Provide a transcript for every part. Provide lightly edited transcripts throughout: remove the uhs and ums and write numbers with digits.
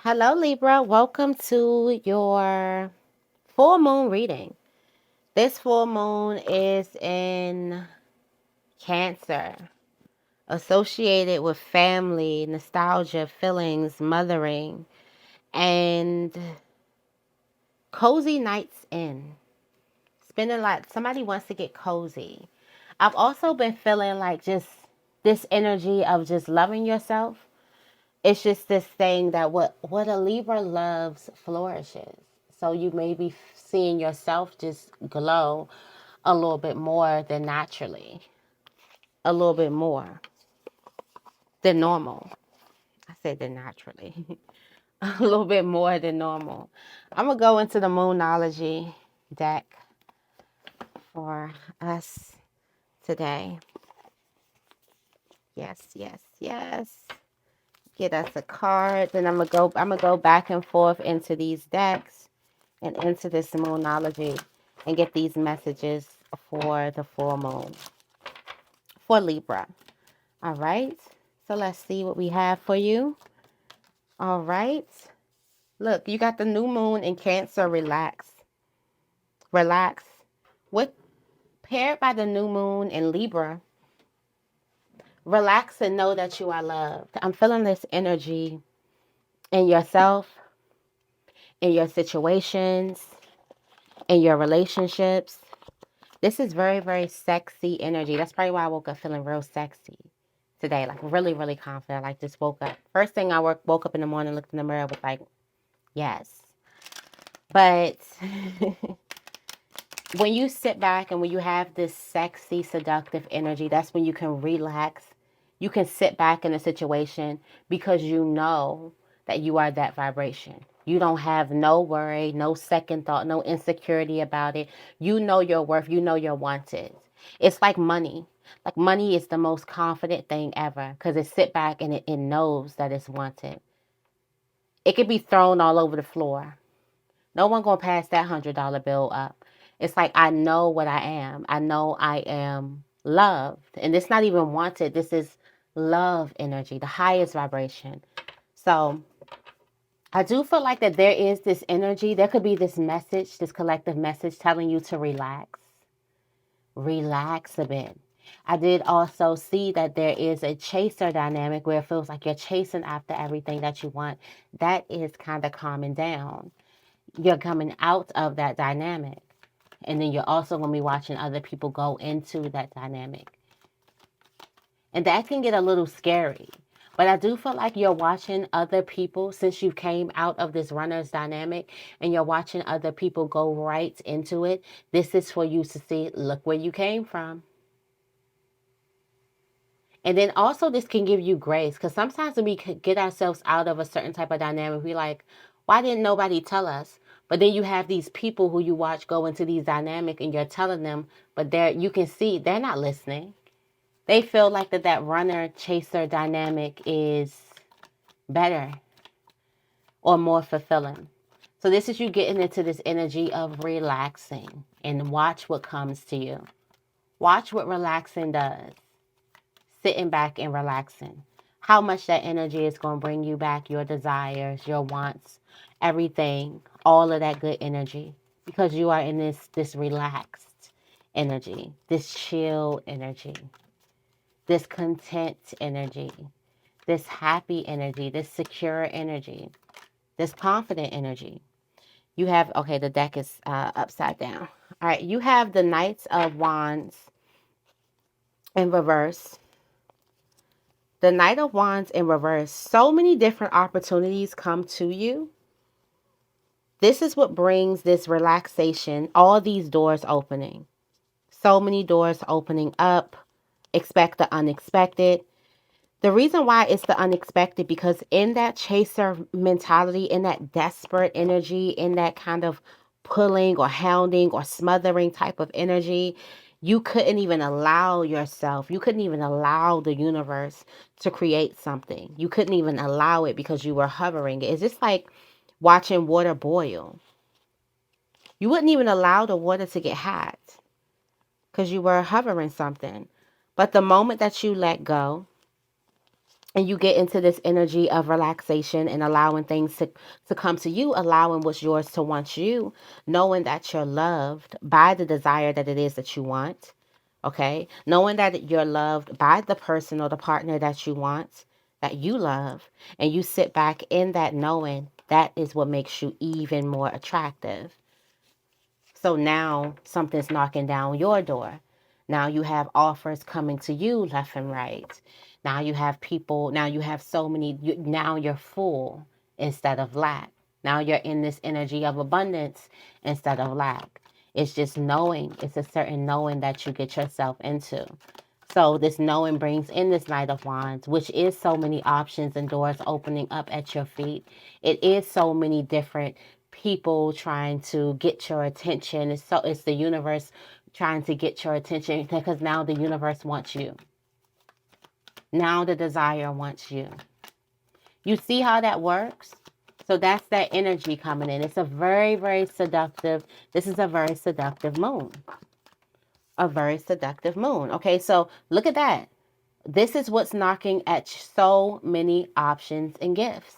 Hello, Libra. Welcome to your full moon reading. This full moon is in Cancer, associated with family, nostalgia, feelings, mothering, and cozy nights in. Spending like somebody wants to get cozy. I've also been feeling like just this energy of just loving yourself. It's just this thing that what a Libra loves flourishes. So you may be seeing yourself just glow a little bit more than naturally, a little bit more than normal. I said than naturally, a little bit more than normal. I'm gonna go into the Moonology deck for us today. Yes, yes, yes. Get us a card. Then I'm gonna go back and forth into these decks and into this Moonology and get these messages for the full moon for Libra. All right. So let's see what we have for you. All right. Look, you got the new moon in Cancer. Relax. Relax. With paired by the new moon in Libra, relax and know that you are loved. I'm feeling this energy in yourself, in your situations, in your relationships. This is very, very sexy energy. That's probably why I woke up feeling real sexy today. Like really, really confident. Like just woke up. First thing I woke up in the morning, looked in the mirror, was like, yes. But when you sit back and when you have this sexy, seductive energy, that's when you can relax. You can sit back in a situation because you know that you are that vibration. You don't have no worry, no second thought, no insecurity about it. You know your worth. You know you're wanted. It's like money. Like money is the most confident thing ever because it sit back and it knows that it's wanted. It could be thrown all over the floor. No one gonna pass that $100 bill up. It's like I know what I am. I know I am loved. And it's not even wanted. This is love energy, the highest vibration. So I do feel like that there is this energy. There could be this message, this collective message telling you to relax. Relax a bit. I did also see that there is a chaser dynamic where it feels like you're chasing after everything that you want. That is kind of calming down. You're coming out of that dynamic. And then you're also going to be watching other people go into that dynamic. And that can get a little scary. But I do feel like you're watching other people since you came out of this runner's dynamic and you're watching other people go right into it. This is for you to see, look where you came from. And then also this can give you grace because sometimes when we get ourselves out of a certain type of dynamic, we like, why didn't nobody tell us? But then you have these people who you watch go into these dynamic and you're telling them, but you can see they're not listening. They feel like that runner chaser dynamic is better or more fulfilling. So this is you getting into this energy of relaxing and watch what comes to you. Watch what relaxing does. Sitting back and relaxing. How much that energy is going to bring you back your desires, your wants, everything, all of that good energy because you are in this relaxed energy, this chill energy, this content energy, this happy energy, this secure energy, this confident energy. You have, okay, the deck is upside down. All right, you have the Knights of Wands in reverse. The Knight of Wands in reverse. So many different opportunities come to you. This is what brings this relaxation, all these doors opening. So many doors opening up. Expect the unexpected. The reason why it's the unexpected because in that chaser mentality, in that desperate energy, in that kind of pulling or hounding or smothering type of energy, you couldn't even allow yourself, you couldn't even allow the universe to create something. You couldn't even allow it because you were hovering. It's just like watching water boil. You wouldn't even allow the water to get hot because you were hovering something. But the moment that you let go, and you get into this energy of relaxation and allowing things to come to you, allowing what's yours to want you, knowing that you're loved by the desire that it is that you want. Okay, knowing that you're loved by the person or the partner that you want, that you love, and you sit back in that knowing, that is what makes you even more attractive. So now something's knocking down your door. Now you have offers coming to you left and right. Now you have people, now you have so many, now you're full instead of lack. Now you're in this energy of abundance instead of lack. It's just knowing, it's a certain knowing that you get yourself into. So this knowing brings in this Knight of Wands, which is so many options and doors opening up at your feet. It is so many different people trying to get your attention. It's the universe trying to get your attention, because now the universe wants you. Now the desire wants you. You see how that works? So that's that energy coming in. It's a very, very seductive, this is a very seductive moon. A very seductive moon. Okay, so look at that. This is what's knocking at so many options and gifts.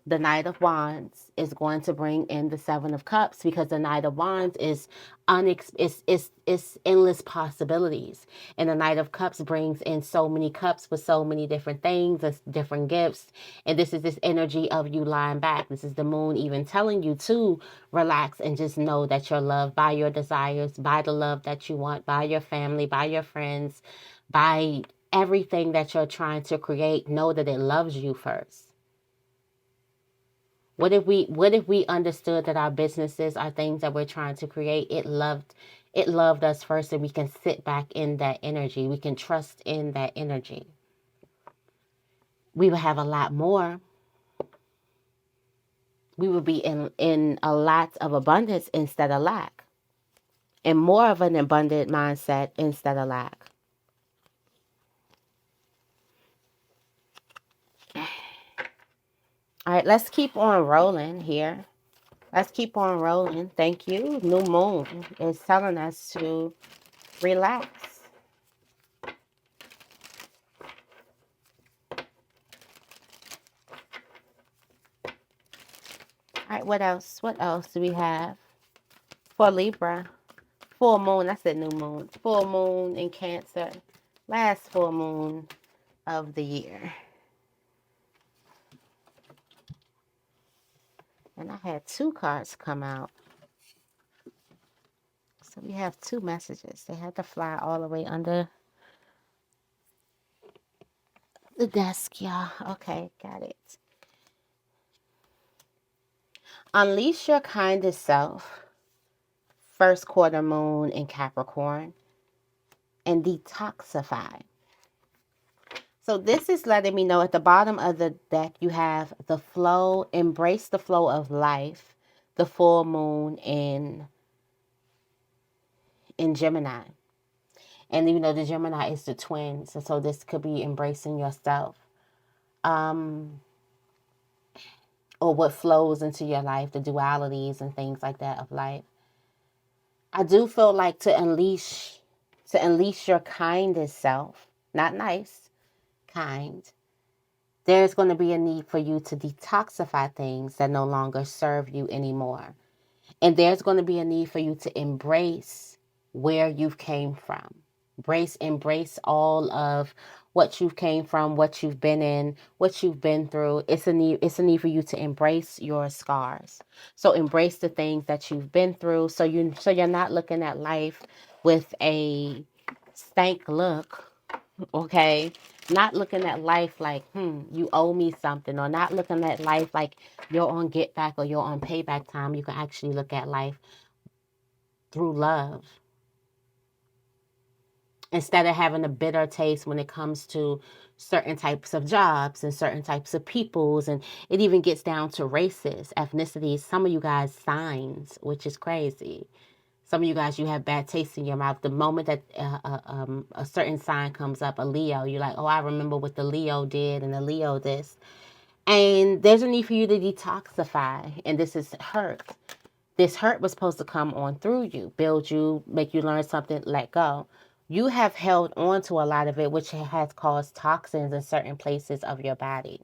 The Knight of Wands is going to bring in the Seven of Cups, because the Knight of Wands is endless possibilities. And the Knight of Cups brings in so many cups with so many different things, different gifts. And this is this energy of you lying back. This is the moon even telling you to relax and just know that you're loved by your desires, by the love that you want, by your family, by your friends, by everything that you're trying to create. Know that it loves you first. What if we understood that our businesses are things that we're trying to create? It loved us first, and we can sit back in that energy. We can trust in that energy. We would have a lot more. We would be in a lot of abundance instead of lack. And more of an abundant mindset instead of lack. All right, let's keep on rolling here. Let's keep on rolling. Thank you. New moon is telling us to relax. All right, what else? What else do we have for Libra? Full moon. I said new moon. Full moon in Cancer. Last full moon of the year. And I had two cards come out. So we have two messages. They had to fly all the way under the desk, y'all. Okay, got it. Unleash your kindest self. First quarter moon in Capricorn. And detoxify. So this is letting me know at the bottom of the deck you have the flow, embrace the flow of life, the full moon in Gemini. And you know the Gemini is the twins, so this could be embracing yourself. Or what flows into your life, the dualities and things like that of life. I do feel like to unleash your kindest self, not nice, kind. There's going to be a need for you to detoxify things that no longer serve you anymore. And there's going to be a need for you to embrace where you've came from. Embrace all of what you've came from, what you've been in, what you've been through. It's a need for you to embrace your scars. So embrace the things that you've been through, so you're not looking at life with a stank look. Okay, not looking at life like, you owe me something, or not looking at life like you're on get back or you're on payback time. You can actually look at life through love instead of having a bitter taste when it comes to certain types of jobs and certain types of peoples. And it even gets down to races, ethnicities. Some of you guys signs, which is crazy. Some of you guys, you have bad taste in your mouth. The moment that a certain sign comes up, a Leo, you're like, oh, I remember what the Leo did and the Leo this. And there's a need for you to detoxify. And this is hurt. This hurt was supposed to come on through you, build you, make you learn something, let go. you have held on to a lot of it, which has caused toxins in certain places of your body.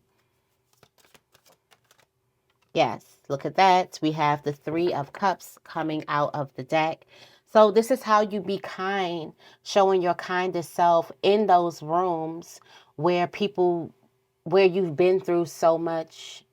Yes, look at that. We have the Three of Cups coming out of the deck. So this is how you be kind, showing your kindest self in those rooms where where you've been through so much,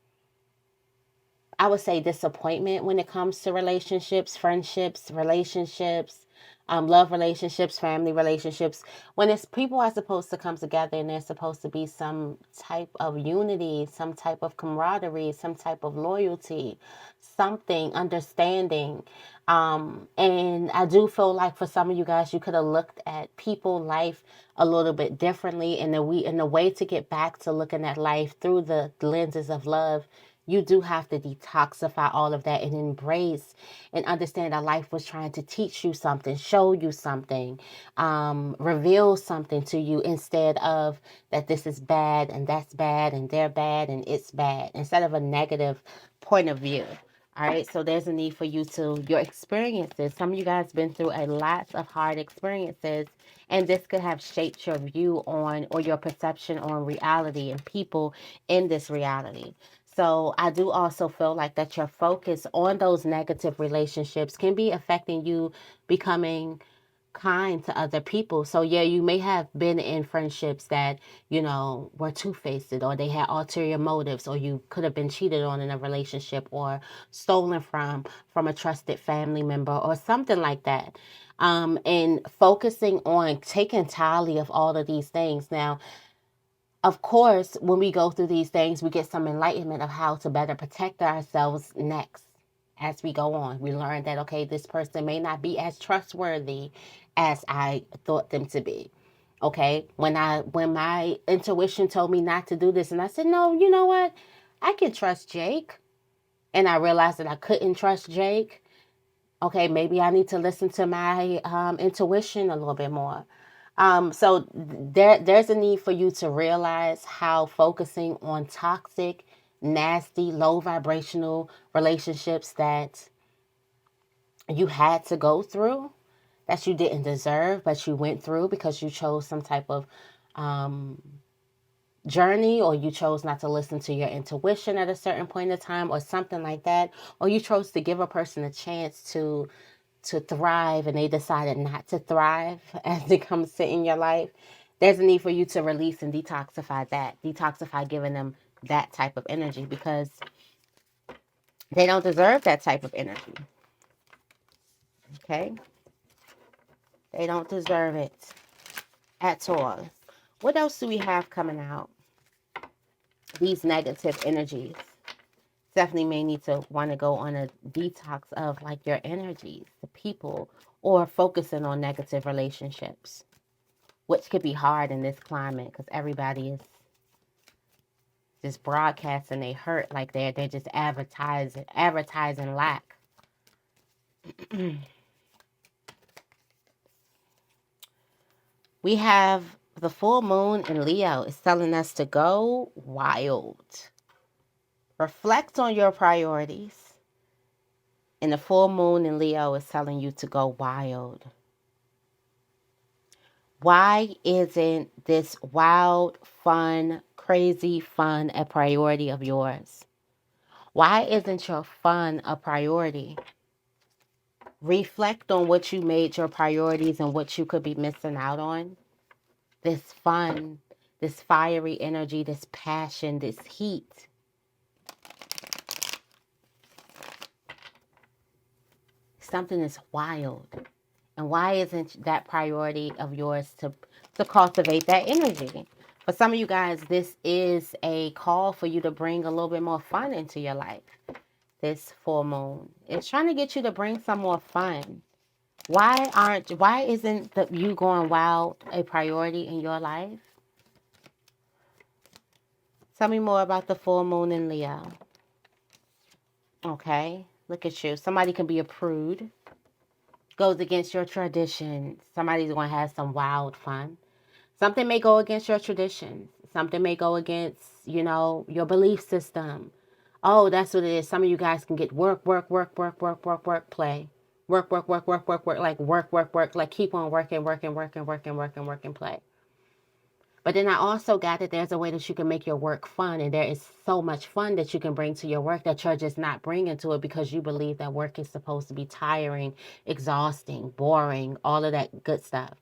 I would say, disappointment when it comes to relationships, friendships, relationships, love relationships, family relationships. When it's people are supposed to come together and there's supposed to be some type of unity, some type of camaraderie, some type of loyalty, something, understanding. And I do feel like for some of you guys, you could have looked at people, life a little bit differently, and the way to get back to looking at life through the lenses of love, you do have to detoxify all of that and embrace and understand that life was trying to teach you something, show you something, reveal something to you, instead of that this is bad and that's bad and they're bad and it's bad, instead of a negative point of view. All right, so there's a need for your experiences. Some of you guys been through a lot of hard experiences, and this could have shaped your view on or your perception on reality and people in this reality. So I do also feel like that your focus on those negative relationships can be affecting you becoming kind to other people. So yeah, you may have been in friendships that, were two-faced, or they had ulterior motives, or you could have been cheated on in a relationship, or stolen from a trusted family member or something like that. And focusing on taking tally of all of these things. Now, of course, when we go through these things, we get some enlightenment of how to better protect ourselves next. As we go on, we learn that, okay, this person may not be as trustworthy as I thought them to be. Okay, when my intuition told me not to do this, and I said, no, you know what, I can trust Jake, and I realized that I couldn't trust Jake. Okay, maybe I need to listen to my intuition a little bit more. So there's a need for you to realize how focusing on toxic, nasty, low vibrational relationships that you had to go through, that you didn't deserve, but you went through because you chose some type of um, journey, or you chose not to listen to your intuition at a certain point in time, or something like that, or you chose to give a person a chance to thrive and they decided not to thrive as it comes to in your life. There's a need for you to release and detoxify giving them that type of energy, because they don't deserve that type of energy. Okay, they don't deserve it at all. What else do we have coming out? These negative energies definitely may need to want to go on a detox of like your energies, the people, or focusing on negative relationships, which could be hard in this climate because everybody is just broadcasting they hurt, like they're just advertising lack. We have the full moon in Leo is telling us to go wild. Reflect on your priorities. And the full moon in Leo is telling you to go wild. Why isn't this wild, fun, crazy fun a priority of yours? Why isn't your fun a priority? Reflect on what you made your priorities and what you could be missing out on. This fun, this fiery energy, this passion, this heat. Something is wild. And why isn't that priority of yours to cultivate that energy? For some of you guys, this is a call for you to bring a little bit more fun into your life. This full moon, it's trying to get you to bring some more fun. Why isn't you going wild a priority in your life? Tell me more about the full moon in Leo. Okay, look at you. Somebody can be a prude. Goes against your tradition. Somebody's going to have some wild fun. Something may go against your tradition. Something may go against, your belief system. Oh, that's what it is. Some of you guys can get work, play. Work, work, work, work, work, work, like work, work, work, like keep on working, working, working, working, working, working, play. But then I also got that there's a way that you can make your work fun, and there is so much fun that you can bring to your work that you're just not bringing to it because you believe that work is supposed to be tiring, exhausting, boring, all of that good stuff.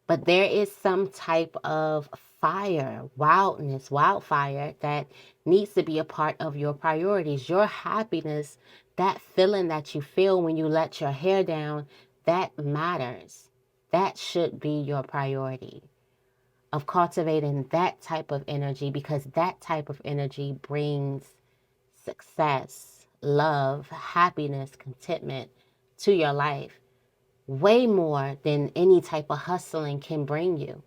But there is some type of fire, wildness, wildfire that needs to be a part of your priorities. Your happiness, that feeling that you feel when you let your hair down, that matters. That should be your priority of cultivating that type of energy, because that type of energy brings success, love, happiness, contentment to your life way more than any type of hustling can bring you.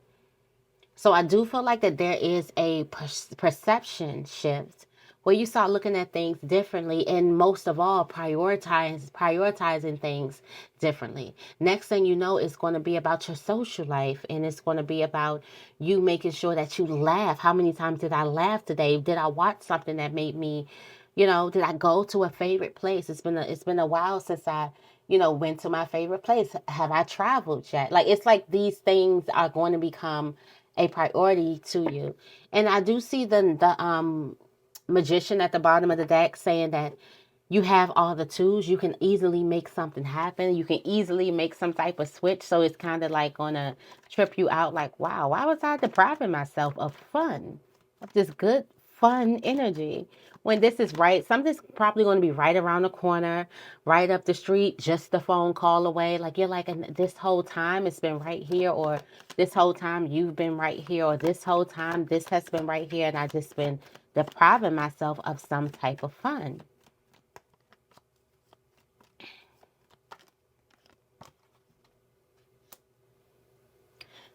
So I do feel like that there is a perception shift where you start looking at things differently, and most of all, prioritizing things differently. Next thing you know, it's going to be about your social life, and it's going to be about you making sure that you laugh. How many times did I laugh today? Did I watch something that made me, did I go to a favorite place? It's been a while since I went to my favorite place. Have I traveled yet? Like, it's like these things are going to become a priority to you. And I do see the magician at the bottom of the deck saying that you have all the tools. You can easily make something happen. You can easily make some type of switch. So it's kind of like gonna trip you out like, wow, why was I depriving myself of fun? Of this good, fun energy. When this is right, something's probably going to be right around the corner, right up the street, just the phone call away. Like, you're like, and this whole time it's been right here, or this whole time you've been right here, or this whole time this has been right here, and I just been depriving myself of some type of fun.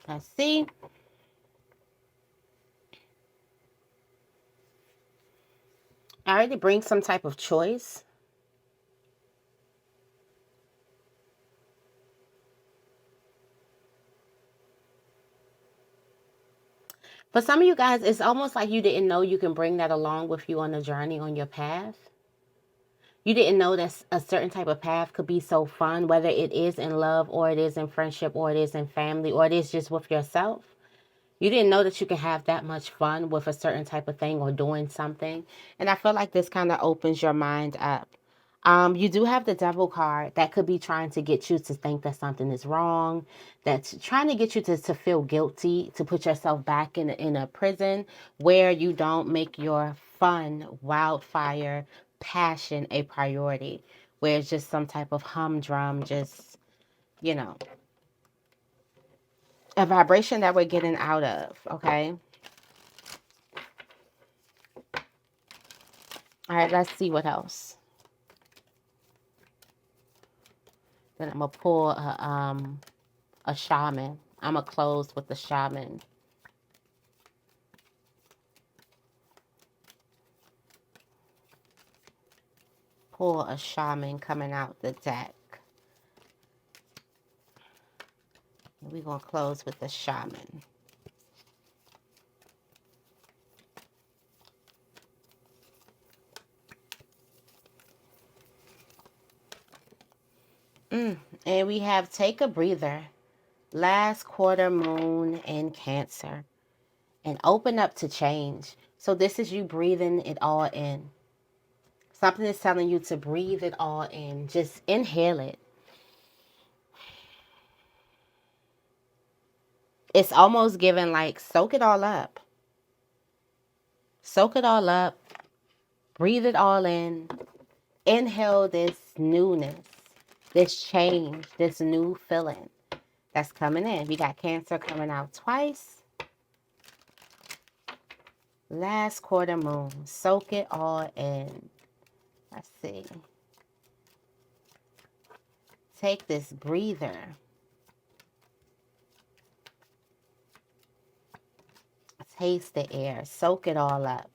Let's see. I already bring some type of choice. For some of you guys, it's almost like you didn't know you can bring that along with you on the journey, on your path. You didn't know that a certain type of path could be so fun, whether it is in love, or it is in friendship, or it is in family, or it is just with yourself. You didn't know that you could have that much fun with a certain type of thing or doing something. And I feel like this kind of opens your mind up. You do have the devil card that could be trying to get you to think that something is wrong, that's trying to get you to feel guilty, to put yourself back in a prison where you don't make your fun, wildfire, passion a priority, where it's just some type of humdrum, just, you know, a vibration that we're getting out of, okay? All right, let's see what else. Then I'm going to pull a shaman. I'm going to close with the shaman. Pull a shaman coming out the deck. We're going to close with the shaman. And we have take a breather. Last quarter moon in Cancer. And open up to change. So this is you breathing it all in. Something is telling you to breathe it all in. Just inhale it. It's almost giving like, soak it all up. Soak it all up. Breathe it all in. Inhale this newness, this change, this new feeling that's coming in. We got Cancer coming out twice. Last quarter moon. Soak it all in. Let's see. Take this breather. Taste the air. Soak it all up.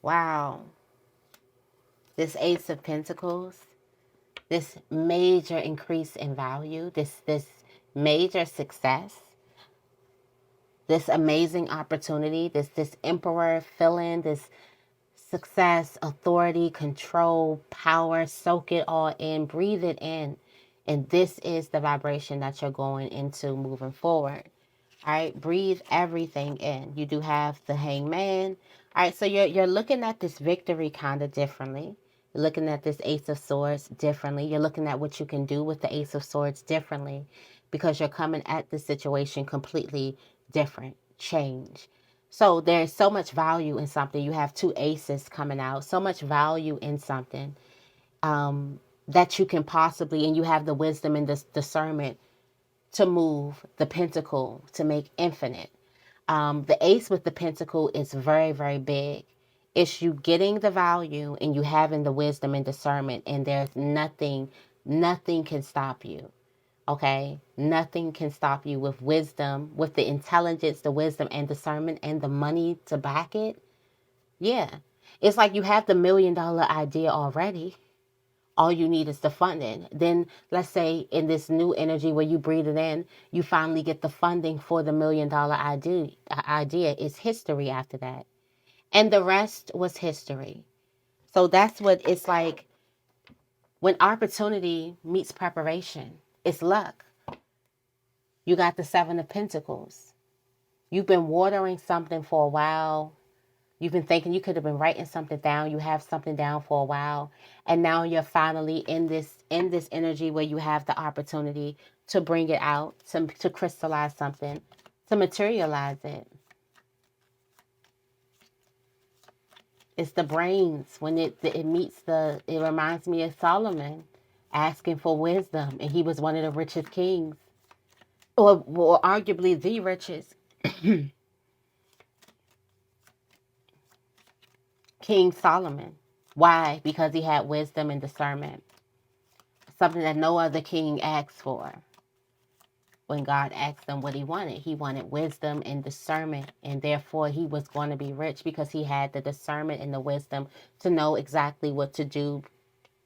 Wow. This Ace of Pentacles. This major increase in value. This major success. this amazing opportunity, this emperor feeling, this success, authority, control, power. Soak it all in, breathe it in. And this is the vibration that you're going into moving forward. All right, breathe everything in. You do have the hangman. All right, so you're looking at this victory kind of differently. You're looking at this ace of swords differently. You're looking at what you can do with the ace of swords differently, because you're coming at the situation completely different, change. So there's so much value in something. You have two aces coming out. So much value in something that you can possibly, and you have the wisdom and the discernment to move the pentacle to make infinite. The ace with the pentacle is very, very big. It's you getting the value and you having the wisdom and discernment, and there's nothing can stop you. Okay? Nothing can stop you with wisdom, with the intelligence, the wisdom and discernment and the money to back it. Yeah. It's like you have the $1,000,000 idea already. All you need is the funding. Then let's say in this new energy where you breathe it in, you finally get the funding for the $1,000,000 idea. It's history after that. And the rest was history. So that's what it's like when opportunity meets preparation. It's luck. You got the Seven of Pentacles. You've been watering something for a while. You've been thinking you could have been writing something down. You have something down for a while. And now you're finally in this energy where you have the opportunity to bring it out, to crystallize something, to materialize it. It's the brains. When it meets it reminds me of Solomon asking for wisdom. And he was one of the richest kings. Or arguably the richest. King Solomon. Why? Because he had wisdom and discernment. Something that no other king asked for. When God asked him what he wanted wisdom and discernment. And therefore he was going to be rich because he had the discernment and the wisdom to know exactly what to do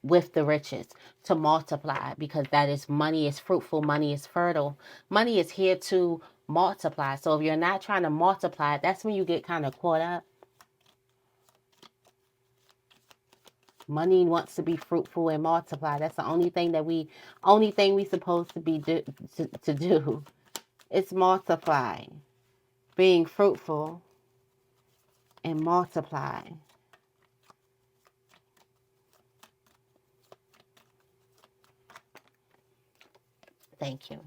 with the riches, to multiply, because that is money is fruitful, money is fertile. Money is here to multiply. So if you're not trying to multiply, that's when you get kind of caught up. Money wants to be fruitful and multiply. That's the only thing we supposed to be to do. It's multiply, being fruitful and multiply. Thank you.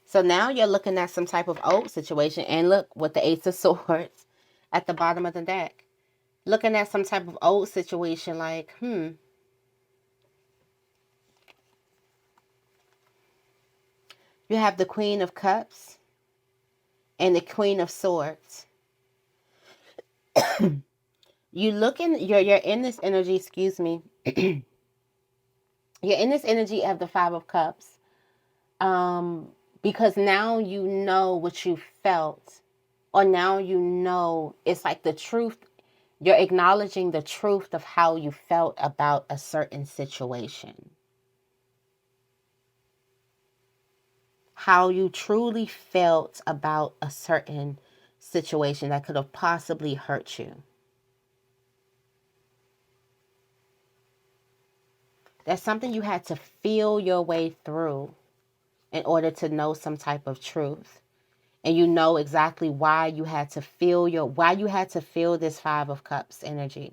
So now you're looking at some type of old situation, and look with the Ace of Swords at the bottom of the deck. Looking at some type of old situation like, you have the Queen of Cups and the Queen of Swords. You're in this energy, excuse me. You're in this energy of the Five of Cups. Because now you know what you felt, or now you know it's like the truth. You're acknowledging the truth of how you felt about a certain situation. How you truly felt about a certain situation that could have possibly hurt you. That's something you had to feel your way through in order to know some type of truth. And you know exactly why you had to feel this Five of Cups energy.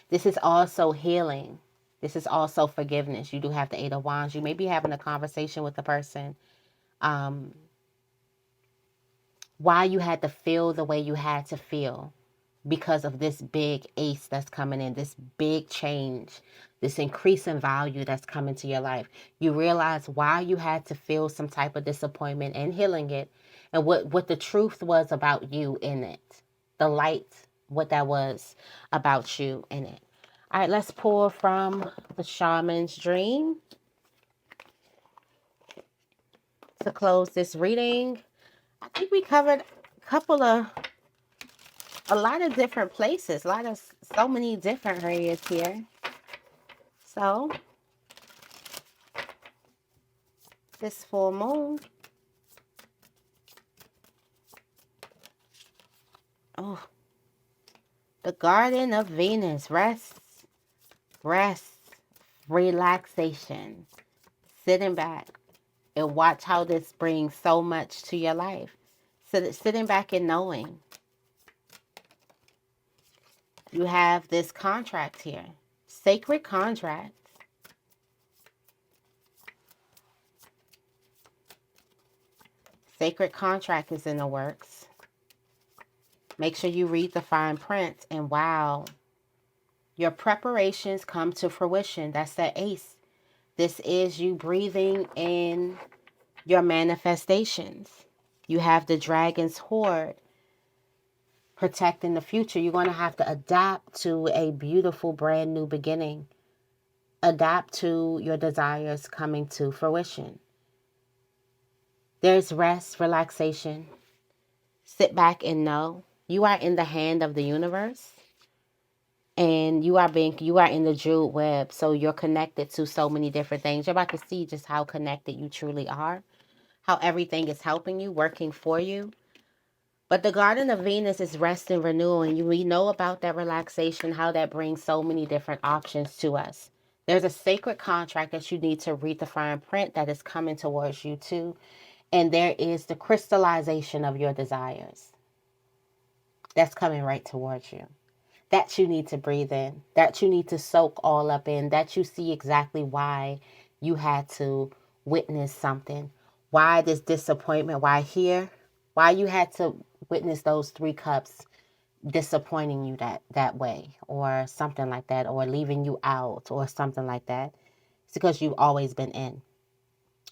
This is also healing. This is also forgiveness. You do have the Eight of Wands. You may be having a conversation with the person. Why you had to feel the way you had to feel because of this big ace that's coming in, this big change, this increase in value that's coming to your life. You realize why you had to feel some type of disappointment and healing it, and what the truth was about you in it. The light, what that was about you in it. All right, let's pull from the Shaman's Dream to close this reading. I think we covered a couple of a lot of different places, so many different areas here. So, this full moon, oh, the Garden of Venus, rest, relaxation, sitting back and watch how this brings so much to your life. Sitting back and knowing you have this contract here, sacred contract. Sacred contract is in the works. Make sure you read the fine print, and wow, your preparations come to fruition. That's the ace. This is you breathing in your manifestations. You have the dragon's hoard protecting the future. You're going to have to adapt to a beautiful brand new beginning. Adapt to your desires coming to fruition. There's rest, relaxation. Sit back and know you are in the hand of the universe. And you are in the jeweled web, so you're connected to so many different things. You're about to see just how connected you truly are, how everything is helping you, working for you. But the Garden of Venus is rest and renewal, and we know about that relaxation, how that brings so many different options to us. There's a sacred contract that you need to read the fine print that is coming towards you too, and there is the crystallization of your desires that's coming right towards you. That you need to breathe in, that you need to soak all up in, that you see exactly why you had to witness something, why this disappointment, why you had to witness those 3 cups disappointing you that way, or something like that, or leaving you out, or something like that. It's because you've always been in.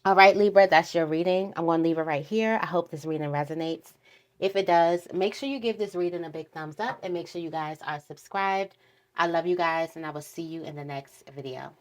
All right, Libra, that's your reading. I'm going to leave it right here. I hope this reading resonates. If it does, make sure you give this reading a big thumbs up and make sure you guys are subscribed. I love you guys, and I will see you in the next video.